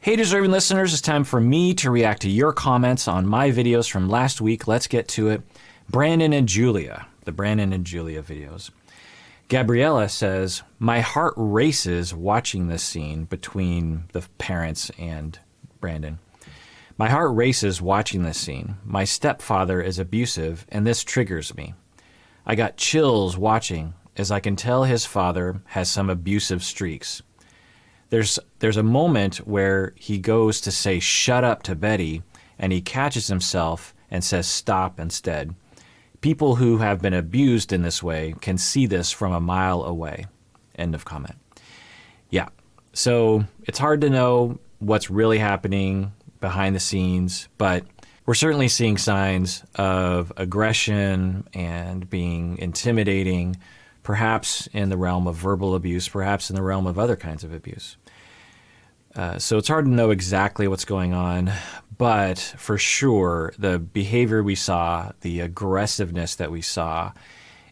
Hey, deserving listeners, it's time for me to react to your comments on my videos from last week. Let's get to it. Brandon and Julia, the Brandon and Julia videos. Gabriella says, my heart races watching this scene between the parents and Brandon. My heart races watching this scene. My stepfather is abusive, and this triggers me. I got chills watching, as I can tell his father has some abusive streaks. There's a moment where he goes to say shut up to Betty, and he catches himself and says stop instead. People who have been abused in this way can see this from a mile away. End of comment. Yeah, so it's hard to know what's really happening behind the scenes, but we're certainly seeing signs of aggression and being intimidating, perhaps in the realm of verbal abuse, perhaps in the realm of other kinds of abuse. So it's hard to know exactly what's going on, but for sure, the behavior we saw, the aggressiveness that we saw,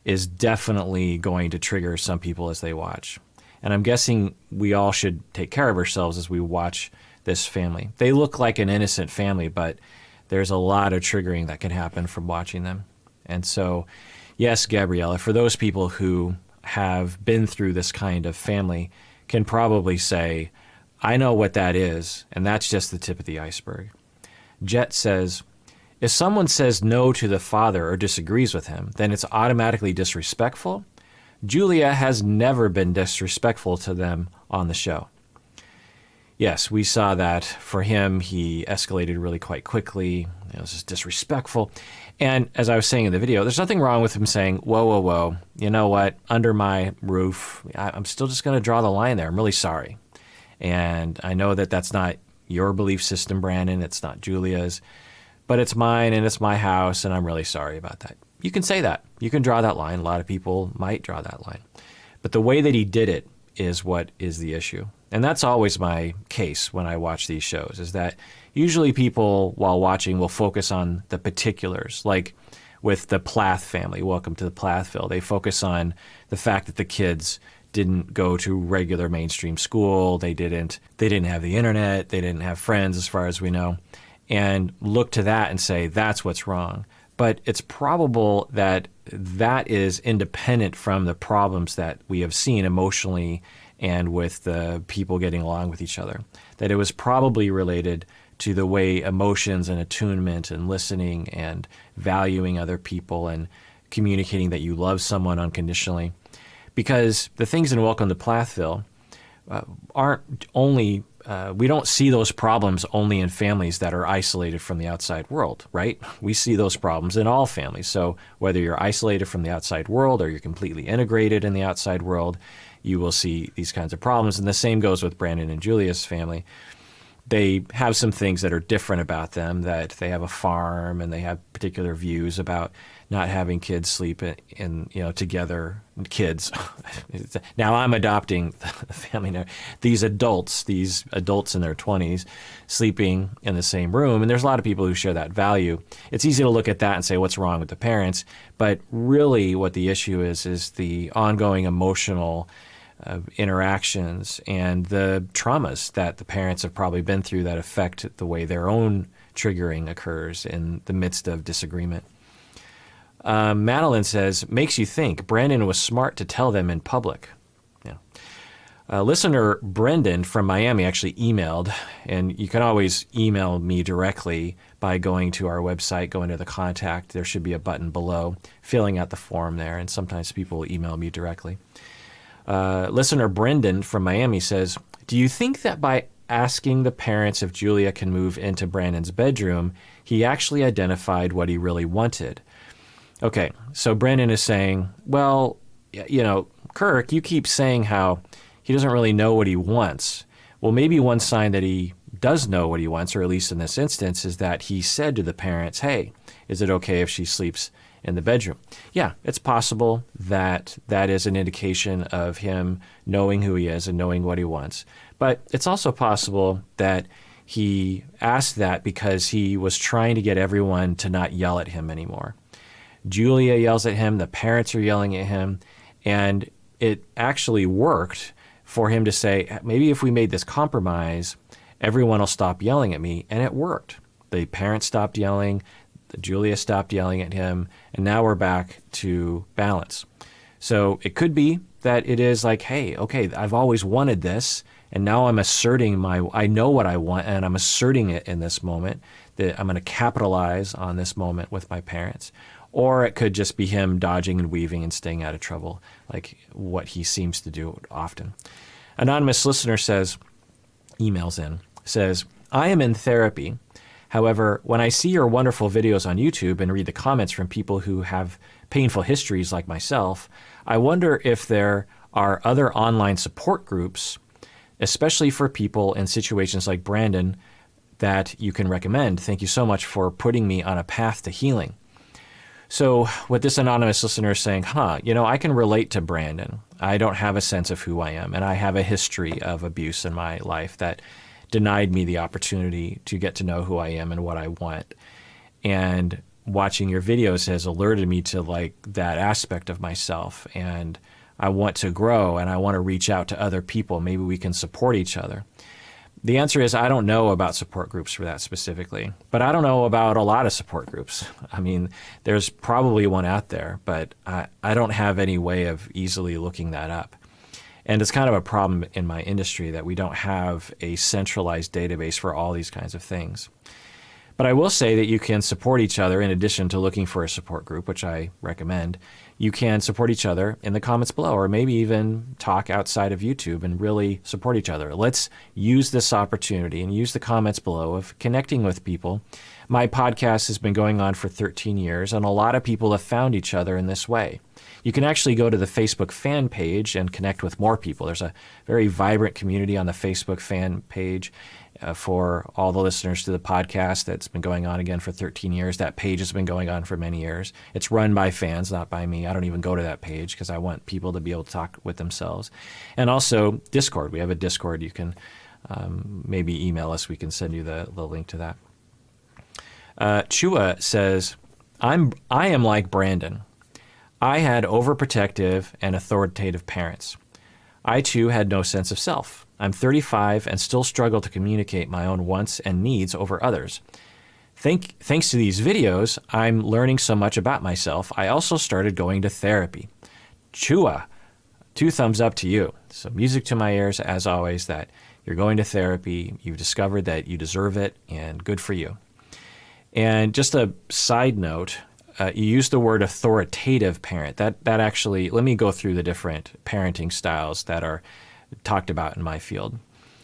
is definitely going to trigger some people as they watch. And I'm guessing we all should take care of ourselves as we watch this family. They look like an innocent family, but there's a lot of triggering that can happen from watching them. And so, yes, Gabriella, for those people who have been through this kind of family, can probably say, I know what that is, and that's just the tip of the iceberg. Jet says, if someone says no to the father or disagrees with him, then it's automatically disrespectful. Julia has never been disrespectful to them on the show. Yes, we saw that for him, he escalated really quite quickly. It was just disrespectful. And as I was saying in the video, there's nothing wrong with him saying, whoa, whoa, whoa, you know what, under my roof, I'm still just going to draw the line there. I'm really sorry. And I know that that's not your belief system, Brandon. It's not Julia's, but it's mine and it's my house, and I'm really sorry about that. You can say that. You can draw that line. A lot of people might draw that line. But the way that he did it is what is the issue. And that's always my case when I watch these shows, is that usually people, while watching, will focus on the particulars. Like with the Plath family, welcome to the Plathville, they focus on the fact that the kids didn't go to regular mainstream school, they didn't have the internet, they didn't have friends as far as we know, and look to that and say that's what's wrong. But it's probable that that is independent from the problems that we have seen emotionally and with the people getting along with each other. That it was probably related to the way emotions and attunement and listening and valuing other people and communicating that you love someone unconditionally. Because the things in Welcome to Plathville aren't only, we don't see those problems only in families that are isolated from the outside world, right? We see those problems in all families. So whether you're isolated from the outside world or you're completely integrated in the outside world, you will see these kinds of problems. And the same goes with Brandon and Julia's family. They have some things that are different about them, that they have a farm and they have particular views about not having kids sleep in together, kids. Now I'm adopting the family now. These adults in their 20s sleeping in the same room, and there's a lot of people who share that value. It's easy to look at that and say what's wrong with the parents, but really what the issue is the ongoing emotional interactions and the traumas that the parents have probably been through that affect the way their own triggering occurs in the midst of disagreement. Madeline says, makes you think Brandon was smart to tell them in public. Yeah. Listener Brendan from Miami actually emailed, and you can always email me directly by going to our website, going to the contact. There should be a button below, filling out the form there, and sometimes people email me directly. Listener Brendan from Miami says, do you think that by asking the parents if Julia can move into Brandon's bedroom, he actually identified what he really wanted? Okay, so Brandon is saying, well, Kirk, you keep saying how he doesn't really know what he wants. Well, maybe one sign that he does know what he wants, or at least in this instance, is that he said to the parents, hey, is it okay if she sleeps in the bedroom? Yeah, it's possible that that is an indication of him knowing who he is and knowing what he wants. But it's also possible that he asked that because he was trying to get everyone to not yell at him anymore. Julia yells at him, the parents are yelling at him, and it actually worked for him to say, maybe if we made this compromise everyone will stop yelling at me. And it worked. The parents stopped yelling. Julia stopped yelling at him. And now we're back to balance. So it could be that it is like, hey, okay, I've always wanted this. And now I'm asserting I know what I want, and I'm asserting it in this moment, that I'm going to capitalize on this moment with my parents. Or it could just be him dodging and weaving and staying out of trouble, like what he seems to do often. Anonymous listener emails in, says, I am in therapy. However, when I see your wonderful videos on YouTube and read the comments from people who have painful histories like myself, I wonder if there are other online support groups, especially for people in situations like Brandon, that you can recommend. Thank you so much for putting me on a path to healing. So what this anonymous listener is saying, I can relate to Brandon. I don't have a sense of who I am, and I have a history of abuse in my life that denied me the opportunity to get to know who I am and what I want. And watching your videos has alerted me to like that aspect of myself, and I want to grow and I want to reach out to other people. Maybe we can support each other. The answer is I don't know about support groups for that specifically, but I don't know about a lot of support groups. I mean, there's probably one out there, but I don't have any way of easily looking that up. And it's kind of a problem in my industry that we don't have a centralized database for all these kinds of things. But I will say that you can support each other in addition to looking for a support group, which I recommend. You can support each other in the comments below, or maybe even talk outside of YouTube and really support each other. Let's use this opportunity and use the comments below of connecting with people. My podcast has been going on for 13 years, and a lot of people have found each other in this way. You can actually go to the Facebook fan page and connect with more people. There's a very vibrant community on the Facebook fan page for all the listeners to the podcast that's been going on again for 13 years. That page has been going on for many years. It's run by fans, not by me. I don't even go to that page because I want people to be able to talk with themselves. And also Discord. We have a Discord. You can maybe email us. We can send you the link to that. Chua says, I am like Brandon. I had overprotective and authoritative parents. I too had no sense of self. I'm 35 and still struggle to communicate my own wants and needs over others. Thanks to these videos, I'm learning so much about myself. I also started going to therapy. Chua, 2 thumbs up to you. So music to my ears, as always, that you're going to therapy. You've discovered that you deserve it, and good for you. And just a side note, you used the word authoritative parent. That actually, let me go through the different parenting styles that are talked about in my field.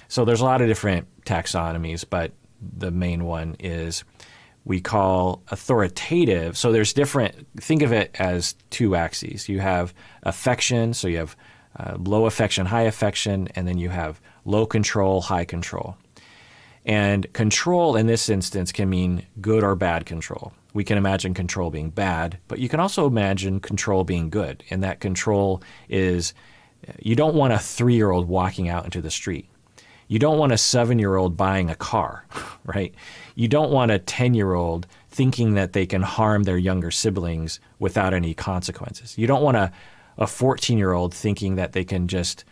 So there's a lot of different taxonomies, but the main one is we call authoritative. So there's different, think of it as 2 axes. You have affection, so you have low affection, high affection, and then you have low control, high control. And control in this instance can mean good or bad control. We can imagine control being bad, but you can also imagine control being good. And that control is, you don't want a 3-year-old walking out into the street. You don't want a 7-year-old buying a car, right? You don't want a 10-year-old thinking that they can harm their younger siblings without any consequences. You don't want a 14-year-old thinking that they can just,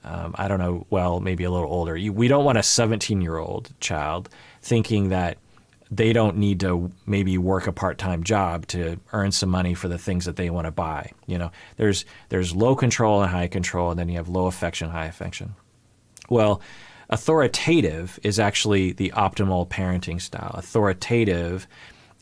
I don't know, well, maybe a little older. We don't want a 17-year-old child thinking that they don't need to maybe work a part-time job to earn some money for the things that they want to buy. You know, there's low control and high control, and then you have low affection, high affection. Well, authoritative is actually the optimal parenting style. Authoritative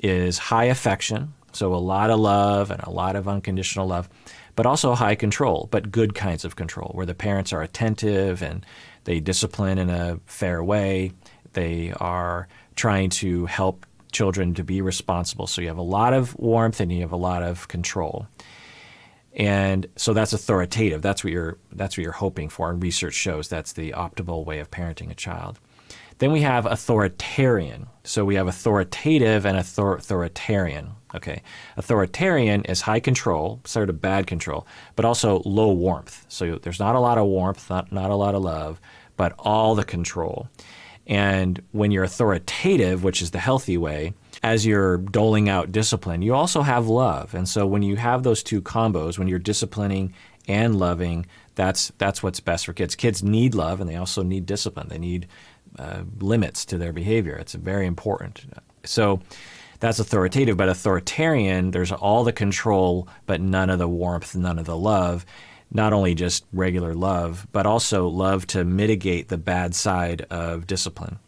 is high affection, so a lot of love and a lot of unconditional love, but also high control, but good kinds of control, where the parents are attentive and they discipline in a fair way. They are trying to help children to be responsible. So you have a lot of warmth and you have a lot of control. And so that's authoritative. That's what you're hoping for. And research shows that's the optimal way of parenting a child. Then we have authoritarian. So we have authoritative and authoritarian. Okay. Authoritarian is high control, sort of bad control, but also low warmth. So there's not a lot of warmth, not a lot of love, but all the control. And when you're authoritative, which is the healthy way, as you're doling out discipline, you also have love. And so when you have those 2 combos, when you're disciplining and loving, that's what's best for kids. Kids need love and they also need discipline. They need limits to their behavior. It's very important. So that's authoritative, but authoritarian, there's all the control, but none of the warmth, none of the love. Not only just regular love, but also love to mitigate the bad side of discipline.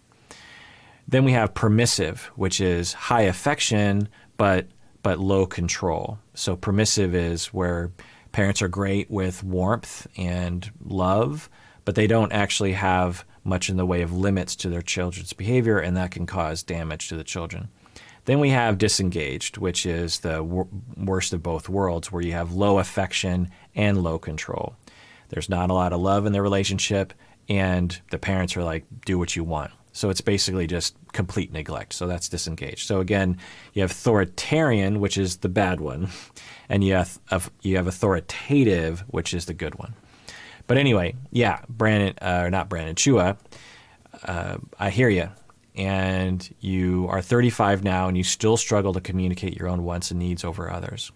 Then we have permissive, which is high affection, but low control. So permissive is where parents are great with warmth and love, but they don't actually have much in the way of limits to their children's behavior, and that can cause damage to the children. Then we have disengaged, which is the worst of both worlds, where you have low affection and low control. There's not a lot of love in the relationship, and the parents are like, do what you want. So it's basically just complete neglect. So that's disengaged. So again, you have authoritarian, which is the bad one, and you have authoritative, which is the good one. But anyway, yeah, Chua, I hear you. And you are 35 now and you still struggle to communicate your own wants and needs over others.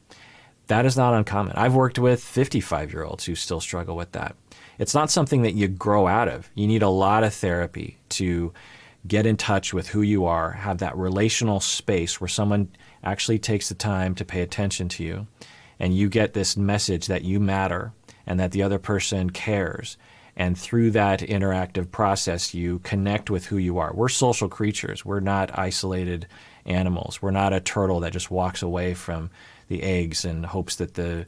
That is not uncommon. I've worked with 55-year-olds who still struggle with that. It's not something that you grow out of. You need a lot of therapy to get in touch with who you are, have that relational space where someone actually takes the time to pay attention to you, and you get this message that you matter and that the other person cares. And through that interactive process, you connect with who you are. We're social creatures. We're not isolated animals. We're not a turtle that just walks away from the eggs and hopes that the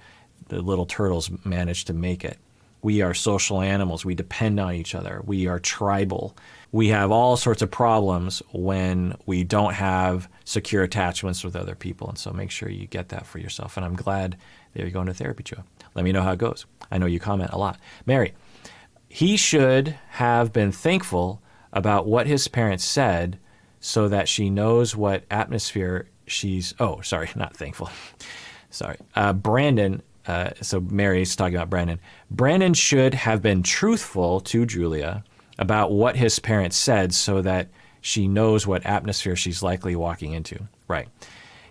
little turtles manage to make it. We are social animals. We depend on each other. We are tribal. We have all sorts of problems when we don't have secure attachments with other people. And so make sure you get that for yourself. And I'm glad that you're going to therapy, Joe. Let me know how it goes. I know you comment a lot. Mary. He should have been thankful about what his parents said so that she knows what atmosphere she's... Oh, sorry, not thankful. Sorry. Brandon, so Mary's talking about Brandon. Brandon should have been truthful to Julia about what his parents said so that she knows what atmosphere she's likely walking into. Right.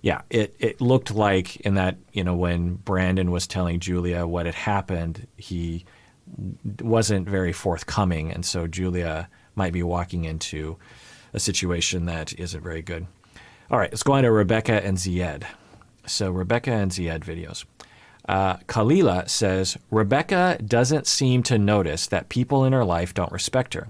Yeah, it looked like in that, when Brandon was telling Julia what had happened, he wasn't very forthcoming, and so Julia might be walking into a situation that isn't very good. All right, let's go on to Rebecca and Zied. So Rebecca and Zied videos. Kalila says, Rebecca doesn't seem to notice that people in her life don't respect her.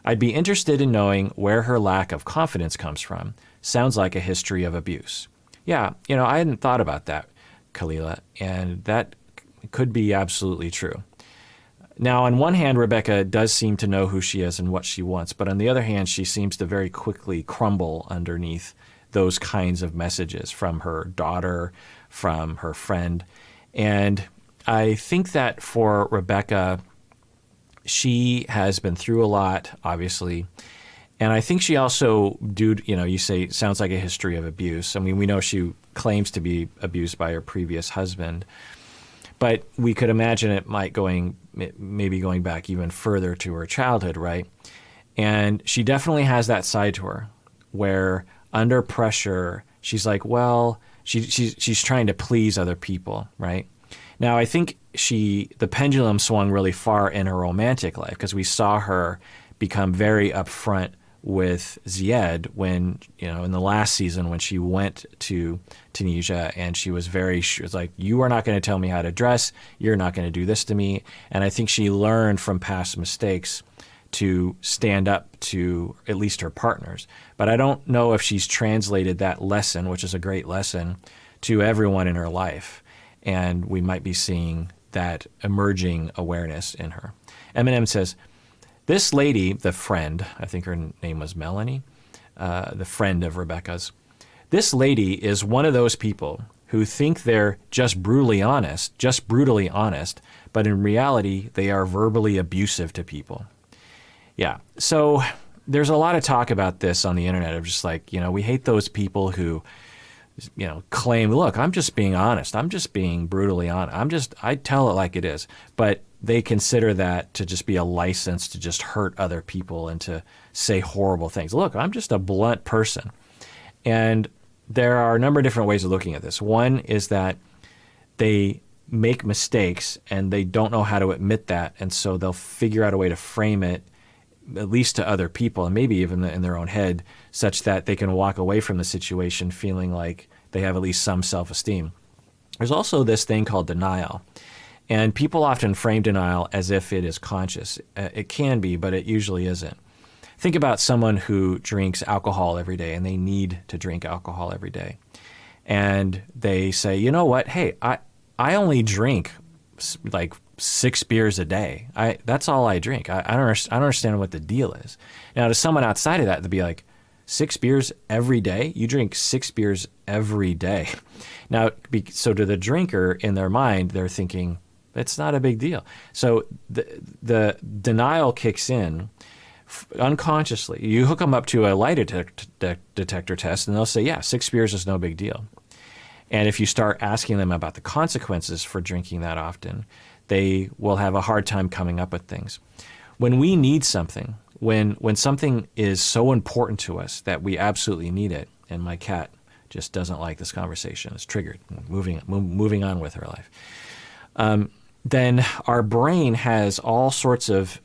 I'd be interested in knowing where her lack of confidence comes from. Sounds like a history of abuse. Yeah, I hadn't thought about that, Kalila, and that could be absolutely true. Now, on one hand, Rebecca does seem to know who she is and what she wants, but on the other hand, she seems to very quickly crumble underneath those kinds of messages from her daughter, from her friend. And I think that for Rebecca, she has been through a lot, obviously. And I think she also, you say it sounds like a history of abuse. I mean, we know she claims to be abused by her previous husband. But we could imagine it maybe going back even further to her childhood, right? And she definitely has that side to her where under pressure, she's like, well, she's trying to please other people, right? Now, I think the pendulum swung really far in her romantic life because we saw her become very upfront with Zied when, in the last season when she went to Tunisia, and she was like, you are not going to tell me how to dress. You're not going to do this to me. And I think she learned from past mistakes to stand up to at least her partners. But I don't know if she's translated that lesson, which is a great lesson, to everyone in her life. And we might be seeing that emerging awareness in her. Eminem says, this lady, the friend, I think her name was Melanie, the friend of Rebecca's, this lady is one of those people who think they're just brutally honest, but in reality, they are verbally abusive to people. Yeah, so there's a lot of talk about this on the internet of just like, we hate those people who, claim, look, I'm just being honest. I'm just being brutally honest. I tell it like it is. But they consider that to just be a license to just hurt other people and to say horrible things. Look, I'm just a blunt person. And there are a number of different ways of looking at this. One is that they make mistakes and they don't know how to admit that, and so they'll figure out a way to frame it at least to other people, and maybe even in their own head, such that they can walk away from the situation feeling like they have at least some self-esteem. There's also this thing called denial. And people often frame denial as if it is conscious. It can be, but it usually isn't. Think about someone who drinks alcohol every day, and they need to drink alcohol every day. And they say, you know what, hey, I only drink like 6 beers a day. That's all I drink. I don't understand what the deal is. Now, to someone outside of that, they'd be like, 6 beers every day? You drink 6 beers every day. Now, so to the drinker, in their mind, they're thinking, it's not a big deal. So the denial kicks in unconsciously. You hook them up to a lie detector test, and they'll say, yeah, 6 beers is no big deal. And if you start asking them about the consequences for drinking that often, they will have a hard time coming up with things. When we need something, when something is so important to us that we absolutely need it, and my cat just doesn't like this conversation, it's triggered, moving on with her life, then our brain has all sorts of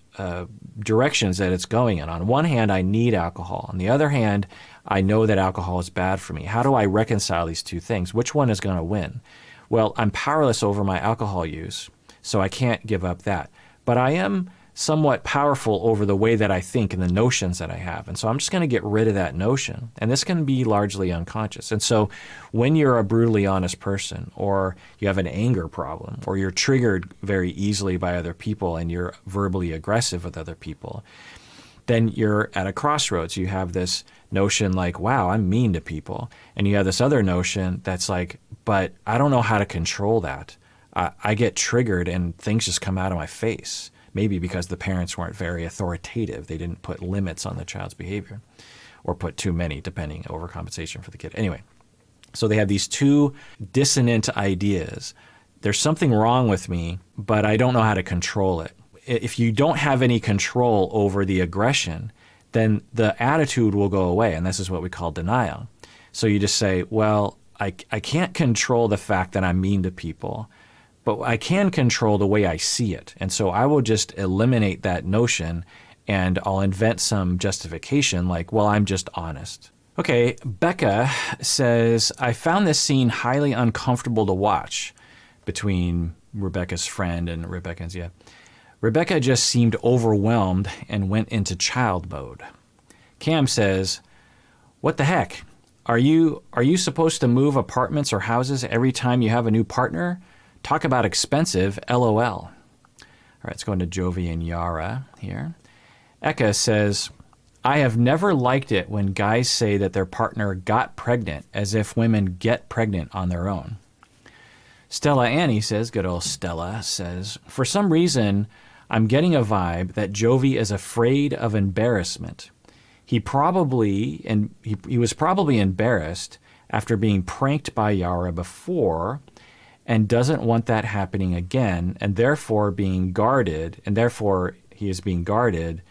directions that it's going in. On one hand, I need alcohol. On the other hand, I know that alcohol is bad for me. How do I reconcile these two things? Which one is going to win? Well, I'm powerless over my alcohol use, so I can't give up that. But I am somewhat powerful over the way that I think and the notions that I have. And so I'm just going to get rid of that notion. And this can be largely unconscious. And so when you're a brutally honest person, or you have an anger problem, or you're triggered very easily by other people and you're verbally aggressive with other people, then you're at a crossroads. You have this notion like, wow, I'm mean to people. And you have this other notion that's like, but I don't know how to control that. I get triggered and things just come out of my face. Maybe because the parents weren't very authoritative. They didn't put limits on the child's behavior, or put too many, depending, overcompensation for the kid. Anyway, so they have these two dissonant ideas. There's something wrong with me, but I don't know how to control it. If you don't have any control over the aggression, then the attitude will go away, and this is what we call denial. So you just say, well, I can't control the fact that I'm mean to people, but I can control the way I see it. And so I will just eliminate that notion, and I'll invent some justification like, well, I'm just honest. Okay, Becca says, I found this scene highly uncomfortable to watch between Rebecca's friend and Rebecca and Zied. Rebecca just seemed overwhelmed and went into child mode. Cam says, what the heck? Are you supposed to move apartments or houses every time you have a new partner? Talk about expensive, LOL. All right, let's go into Jovi and Yara here. Eka says, I have never liked it when guys say that their partner got pregnant, as if women get pregnant on their own. Stella Annie says, good old Stella says, for some reason, I'm getting a vibe that Jovi is afraid of embarrassment. He was probably embarrassed after being pranked by Yara before, and doesn't want that happening again, and therefore he is being guarded,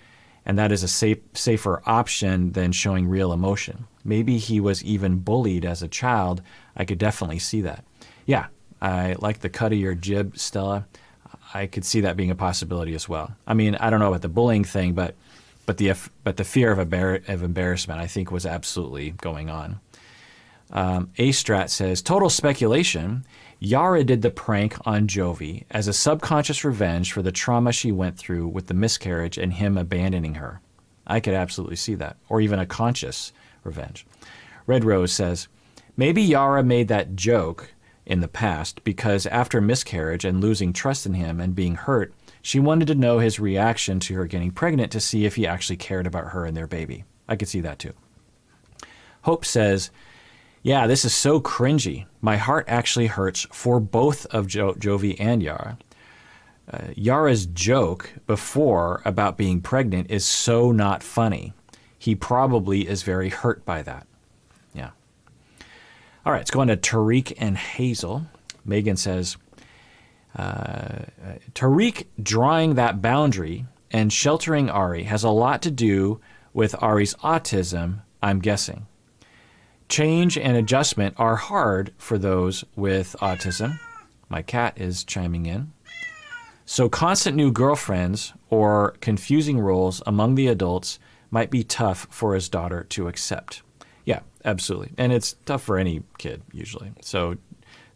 and that is a safer option than showing real emotion. Maybe he was even bullied as a child. I could definitely see that. Yeah, I like the cut of your jib, Stella. I could see that being a possibility as well. I mean, I don't know about the bullying thing, but the fear of embarrassment, I think, was absolutely going on. A-Strat says, total speculation. Yara did the prank on Jovi as a subconscious revenge for the trauma she went through with the miscarriage and him abandoning her. I could absolutely see that. Or even a conscious revenge. Red Rose says, maybe Yara made that joke in the past because after miscarriage and losing trust in him and being hurt, she wanted to know his reaction to her getting pregnant to see if he actually cared about her and their baby. I could see that too. Hope says, yeah, this is so cringy. My heart actually hurts for both of Jovi and Yara. Yara's joke before about being pregnant is so not funny. He probably is very hurt by that. Yeah. All right, let's go on to Tariq and Hazel. Megan says, Tariq drawing that boundary and sheltering Ari has a lot to do with Ari's autism, I'm guessing. Change and adjustment are hard for those with autism. My cat is chiming in. So constant new girlfriends or confusing roles among the adults might be tough for his daughter to accept. Yeah, absolutely. And it's tough for any kid usually. So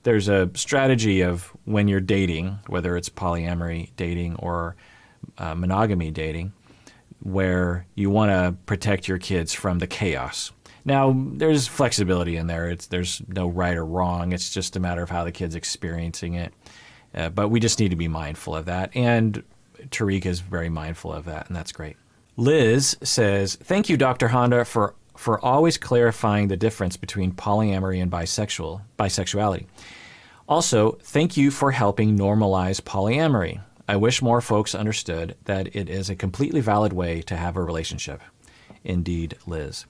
there's a strategy of when you're dating, whether it's polyamory dating or monogamy dating, where you want to protect your kids from the chaos. Now, there's flexibility in there. There's no right or wrong. It's just a matter of how the kid's experiencing it. But we just need to be mindful of that. And Tariq is very mindful of that, and that's great. Liz says, thank you, Dr. Honda, for always clarifying the difference between polyamory and bisexuality. Also, thank you for helping normalize polyamory. I wish more folks understood that it is a completely valid way to have a relationship. Indeed, Liz.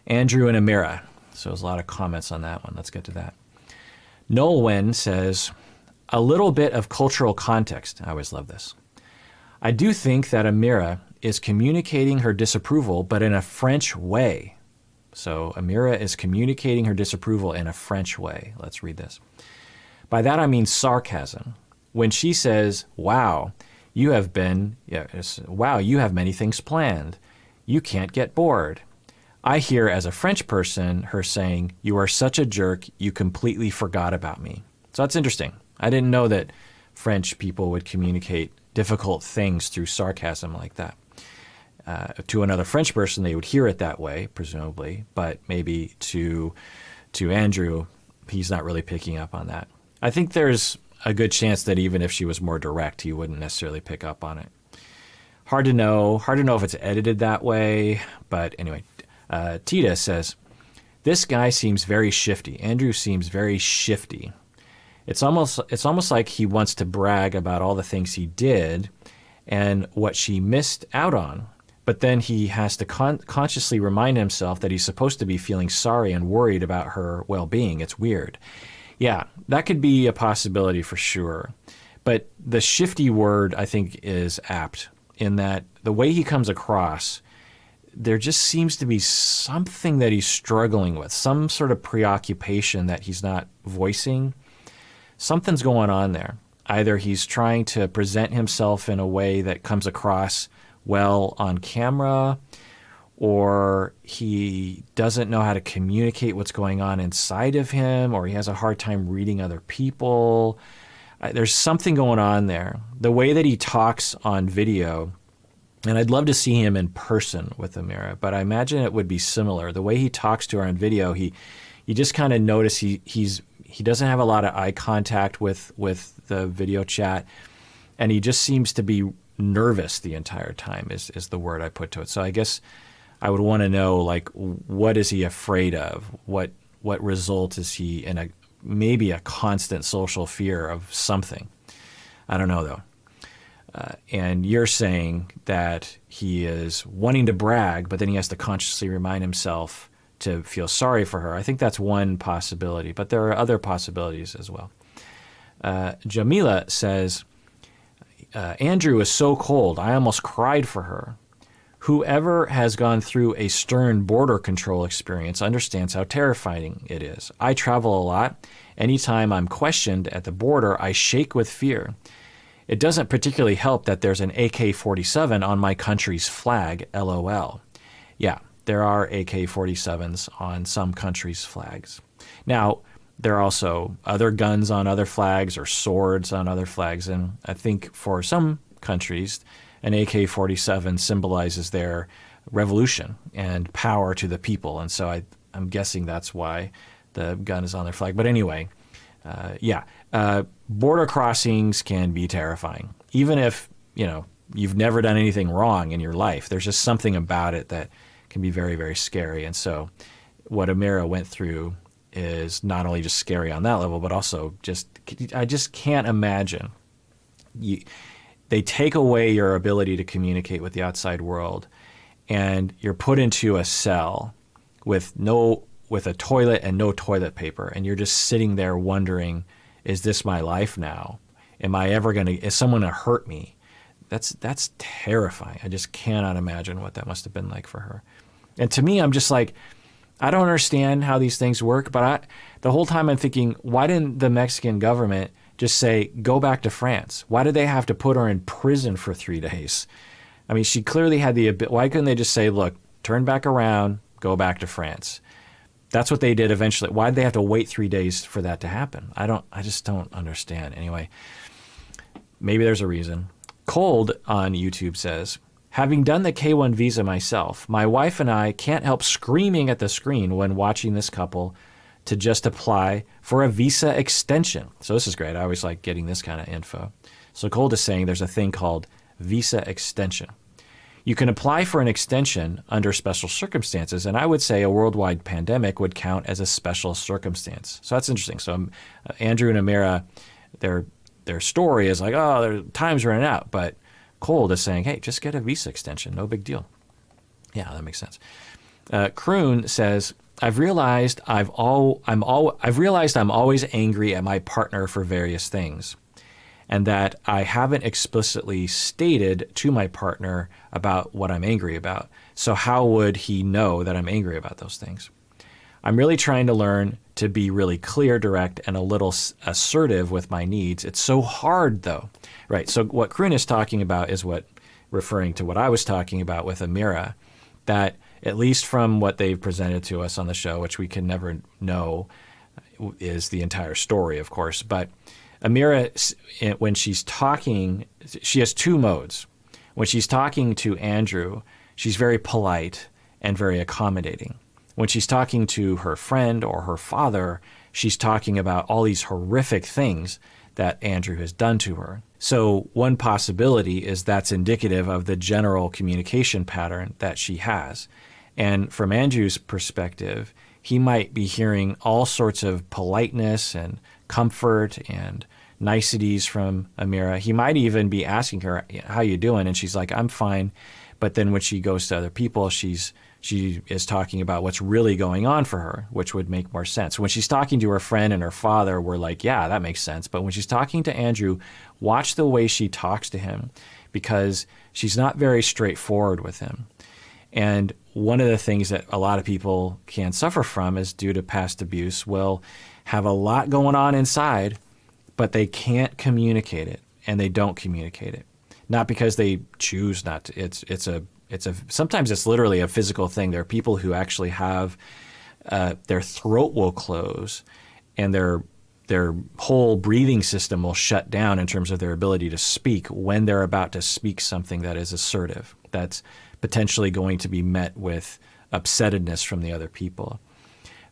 Andrew and Amira. So there's a lot of comments on that one. Let's get to that. Nolwen says, a little bit of cultural context. I always love this. I do think that Amira is communicating her disapproval, but in a French way. So Amira is communicating her disapproval in a French way. Let's read this. By that I mean sarcasm. When she says, wow, you have many things planned. You can't get bored. I hear as a French person her saying, you are such a jerk, you completely forgot about me. So that's interesting. I didn't know that French people would communicate difficult things through sarcasm like that. To another French person, they would hear it that way, presumably, but maybe to Andrew, he's not really picking up on that. I think there's a good chance that even if she was more direct, he wouldn't necessarily pick up on it. Hard to know if it's edited that way, but anyway. Tita says, this guy seems very shifty. Andrew seems very shifty. It's almost like he wants to brag about all the things he did and what she missed out on. But then he has to consciously remind himself that he's supposed to be feeling sorry and worried about her well-being. It's weird. Yeah, that could be a possibility for sure. But the shifty word, I think, is apt in that the way he comes across, there just seems to be something that he's struggling with, some sort of preoccupation that he's not voicing. Something's going on there. Either he's trying to present himself in a way that comes across well on camera, or he doesn't know how to communicate what's going on inside of him, or he has a hard time reading other people. There's something going on there. The way that he talks on video, and I'd love to see him in person with Amira, but I imagine it would be similar. The way he talks to her on video, you just kind of notice he doesn't have a lot of eye contact with the video chat, and he just seems to be nervous the entire time is the word I put to it. So I guess I would want to know, like, what is he afraid of? What result is he in maybe a constant social fear of something? I don't know, though. And you're saying that he is wanting to brag, but then he has to consciously remind himself to feel sorry for her. I think that's one possibility, but there are other possibilities as well. Jamila says, Andrew is so cold, I almost cried for her. Whoever has gone through a stern border control experience understands how terrifying it is. I travel a lot. Anytime I'm questioned at the border, I shake with fear. It doesn't particularly help that there's an AK-47 on my country's flag, LOL. Yeah, there are AK-47s on some countries' flags. Now, there are also other guns on other flags or swords on other flags, and I think for some countries, an AK-47 symbolizes their revolution and power to the people, and so I'm guessing that's why the gun is on their flag. But anyway, border crossings can be terrifying. Even if, you've never done anything wrong in your life, there's just something about it that can be very, very scary. And so what Amira went through is not only just scary on that level, but also I just can't imagine. They take away your ability to communicate with the outside world, and you're put into a cell with a toilet and no toilet paper, and you're just sitting there wondering, is this my life now? Is someone gonna hurt me? That's terrifying. I just cannot imagine what that must have been like for her. And to me, I'm just like, I don't understand how these things work, but the whole time I'm thinking, why didn't the Mexican government just say, go back to France. Why did they have to put her in prison for 3 days? I mean, she clearly had why couldn't they just say, look, turn back around, go back to France? That's what they did eventually. Why did they have to wait 3 days for that to happen? I just don't understand. Anyway, maybe there's a reason. Cold on YouTube says, having done the K1 visa myself, my wife and I can't help screaming at the screen when watching this couple to just apply for a visa extension. So this is great. I always like getting this kind of info. So Cold is saying there's a thing called visa extension. You can apply for an extension under special circumstances, and I would say a worldwide pandemic would count as a special circumstance. So that's interesting. So Andrew and Amira, their story is like, oh, their time's running out. But Cold is saying, hey, just get a visa extension. No big deal. Yeah, that makes sense. Kroon says, I've realized I'm always angry at my partner for various things, and that I haven't explicitly stated to my partner about what I'm angry about. So how would he know that I'm angry about those things? I'm really trying to learn to be really clear, direct, and a little assertive with my needs. It's so hard, though. Right, so what Kroon is talking about is referring to what I was talking about with Amira, that at least from what they've presented to us on the show, which we can never know is the entire story, of course, but Amira, when she's talking, she has 2 modes. When she's talking to Andrew, she's very polite and very accommodating. When she's talking to her friend or her father, she's talking about all these horrific things that Andrew has done to her. So one possibility is that's indicative of the general communication pattern that she has. And from Andrew's perspective, he might be hearing all sorts of politeness and comfort and niceties from Amira. He might even be asking her, how you doing? And she's like, I'm fine. But then when she goes to other people, she is talking about what's really going on for her, which would make more sense. When she's talking to her friend and her father, we're like, yeah, that makes sense. But when she's talking to Andrew, watch the way she talks to him, because she's not very straightforward with him. And one of the things that a lot of people can suffer from is due to past abuse, will have a lot going on inside, but they can't communicate it, and they don't communicate it. Not because they choose not to. Sometimes it's literally a physical thing. There are people who actually have their throat will close, and their whole breathing system will shut down in terms of their ability to speak when they're about to speak something that is assertive, that's potentially going to be met with upsetness from the other people.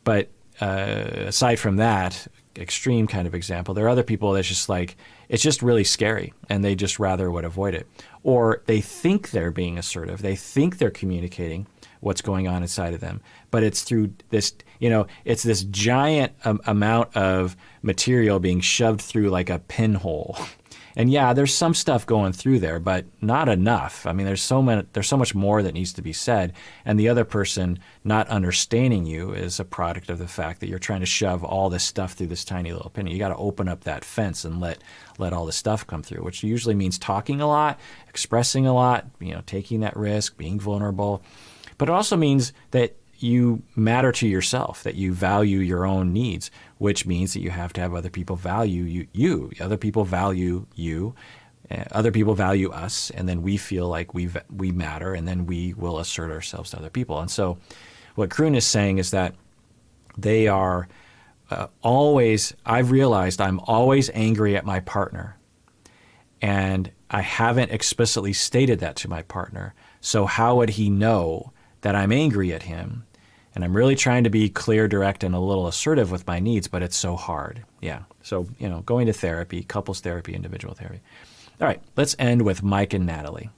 But aside from that extreme kind of example, there are other people that's just like, it's just really scary, and they just rather would avoid it. Or they think they're being assertive. They think they're communicating what's going on inside of them. But it's through this, it's this giant amount of material being shoved through like a pinhole. And yeah, there's some stuff going through there, but not enough. I mean, there's so much more that needs to be said. And the other person not understanding you is a product of the fact that you're trying to shove all this stuff through this tiny little pinhole. You got to open up that fence and let all the stuff come through, which usually means talking a lot, expressing a lot, taking that risk, being vulnerable. But it also means that you matter to yourself, that you value your own needs, which means that you have to have other people value you. Other people value you. Other people value us, and then we feel like we matter, and then we will assert ourselves to other people. And so what Kroon is saying is that they are I've realized I'm always angry at my partner, and I haven't explicitly stated that to my partner. So how would he know that I'm angry at him? And I'm really trying to be clear, direct, and a little assertive with my needs, but it's so hard. Yeah. So, going to therapy, couples therapy, individual therapy. All right, let's end with Mike and Natalie.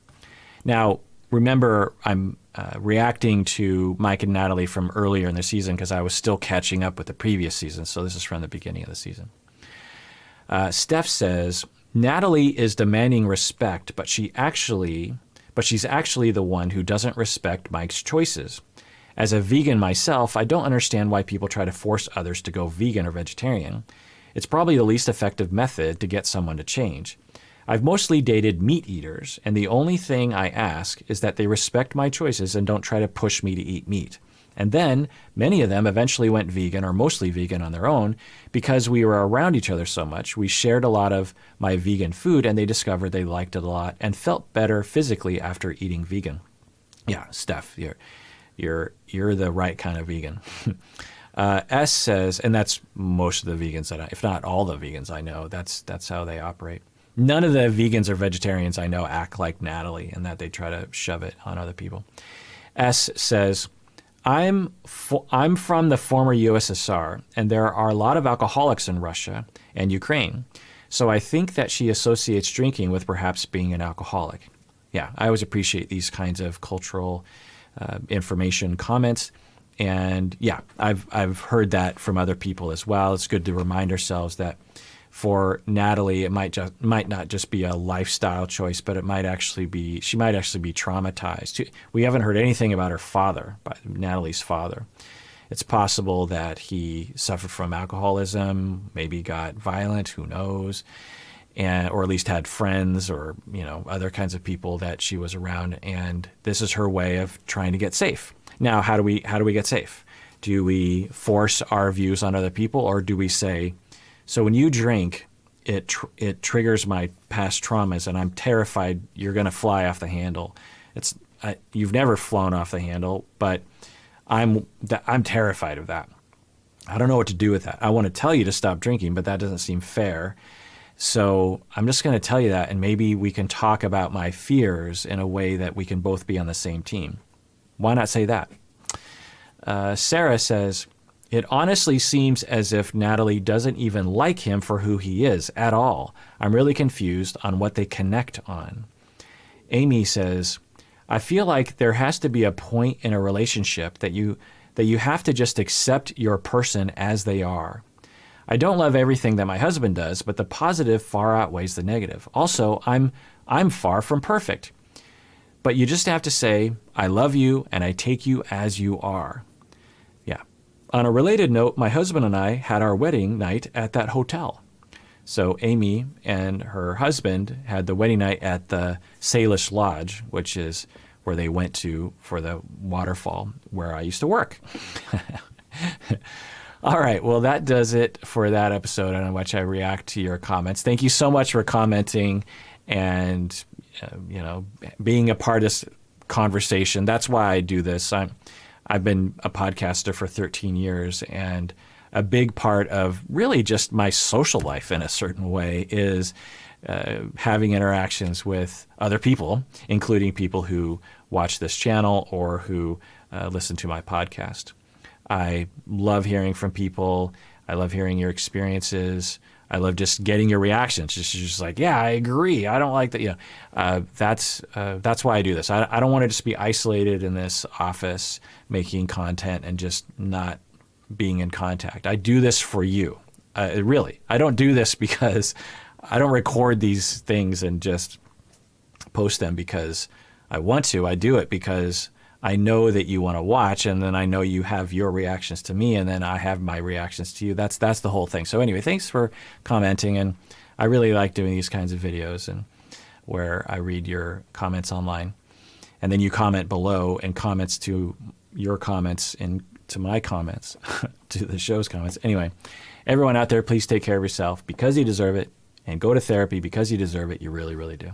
Now, remember, I'm reacting to Mike and Natalie from earlier in the season because I was still catching up with the previous season. So this is from the beginning of the season. Steph says, Natalie is demanding respect, but she's actually the one who doesn't respect Mike's choices. As a vegan myself, I don't understand why people try to force others to go vegan or vegetarian. It's probably the least effective method to get someone to change. I've mostly dated meat eaters, and the only thing I ask is that they respect my choices and don't try to push me to eat meat. And then many of them eventually went vegan or mostly vegan on their own because we were around each other so much. We shared a lot of my vegan food and they discovered they liked it a lot and felt better physically after eating vegan. Yeah, Steph, you're the right kind of vegan. S says, and that's most of the vegans that if not all the vegans I know, that's how they operate. None of the vegans or vegetarians I know act like Natalie and that they try to shove it on other people. S says, I'm from the former USSR, and there are a lot of alcoholics in Russia and Ukraine. So I think that she associates drinking with perhaps being an alcoholic. Yeah, I always appreciate these kinds of cultural information comments. And yeah, I've heard that from other people as well. It's good to remind ourselves that for Natalie, it might not just be a lifestyle choice, but she might actually be traumatized. We haven't heard anything about her father, Natalie's father. It's possible that he suffered from alcoholism, maybe got violent, who knows, or at least had friends or other kinds of people that she was around, and this is her way of trying to get safe. Now, how do we get safe? Do we force our views on other people, or do we say, so when you drink, it triggers my past traumas, and I'm terrified you're going to fly off the handle. You've never flown off the handle, but I'm terrified of that. I don't know what to do with that. I want to tell you to stop drinking, but that doesn't seem fair. So I'm just going to tell you that, and maybe we can talk about my fears in a way that we can both be on the same team. Why not say that? Sarah says, it honestly seems as if Natalie doesn't even like him for who he is at all. I'm really confused on what they connect on. Amy says, I feel like there has to be a point in a relationship that you have to just accept your person as they are. I don't love everything that my husband does, but the positive far outweighs the negative. Also, I'm far from perfect. But you just have to say, I love you and I take you as you are. Yeah. On a related note, my husband and I had our wedding night at that hotel. So Amy and her husband had the wedding night at the Salish Lodge, which is where they went to for the waterfall where I used to work. All right. Well, that does it for that episode on which I react to your comments. Thank you so much for commenting and being a part of this conversation. That's why I do this. I've been a podcaster for 13 years, and a big part of really just my social life in a certain way is having interactions with other people, including people who watch this channel or who listen to my podcast. I love hearing from people. I love hearing your experiences. I love just getting your reactions. Just like, yeah, I agree. I don't like that. That's why I do this. I don't want to just be isolated in this office making content and just not being in contact. I do this for you. Really, I don't do this because I don't record these things and just post them because I want to. I do it because I know that you want to watch, and then I know you have your reactions to me, and then I have my reactions to you. That's the whole thing. So anyway, thanks for commenting, and I really like doing these kinds of videos and where I read your comments online, and then you comment below and comments to your comments and to my comments, to the show's comments. Anyway, everyone out there, please take care of yourself because you deserve it, and go to therapy because you deserve it. You really, really do.